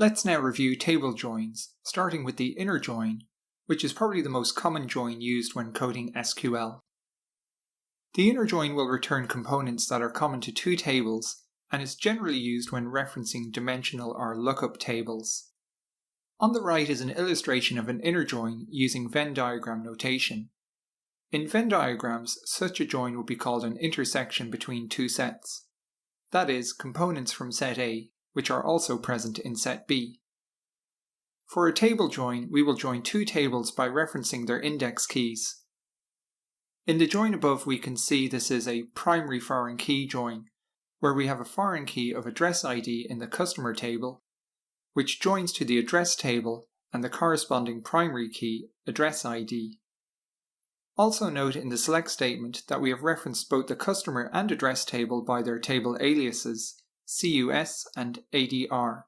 Let's now review table joins, starting with the inner join, which is probably the most common join used when coding SQL. The inner join will return components that are common to two tables and is generally used when referencing dimensional or lookup tables. On the right is an illustration of an inner join using Venn diagram notation. In Venn diagrams, such a join would be called an intersection between two sets. That is, components from set A, which are also present in set B. For a table join, we will join two tables by referencing their index keys. In the join above, we can see this is a primary foreign key join, where we have a foreign key of address ID in the customer table, which joins to the address table and the corresponding primary key, address ID. Also note in the select statement that we have referenced both the customer and address table by their table aliases, CUS and ADR.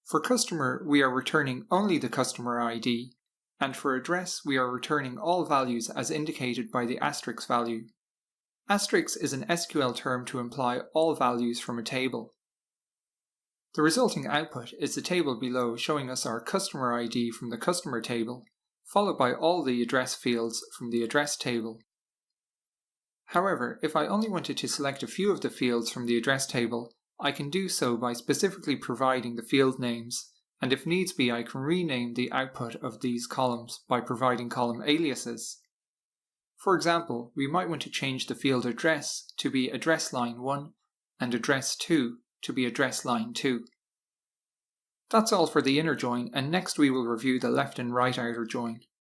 For customer, we are returning only the customer ID, and for address, we are returning all values as indicated by the asterisk value. Asterisk is an SQL term to imply all values from a table. The resulting output is the table below showing us our customer ID from the customer table, followed by all the address fields from the address table. However, if I only wanted to select a few of the fields from the address table, I can do so by specifically providing the field names, and if needs be I can rename the output of these columns by providing column aliases. For example, we might want to change the field address to be address line 1 and address 2 to be address line 2. That's all for the inner join, and next we will review the left and right outer join.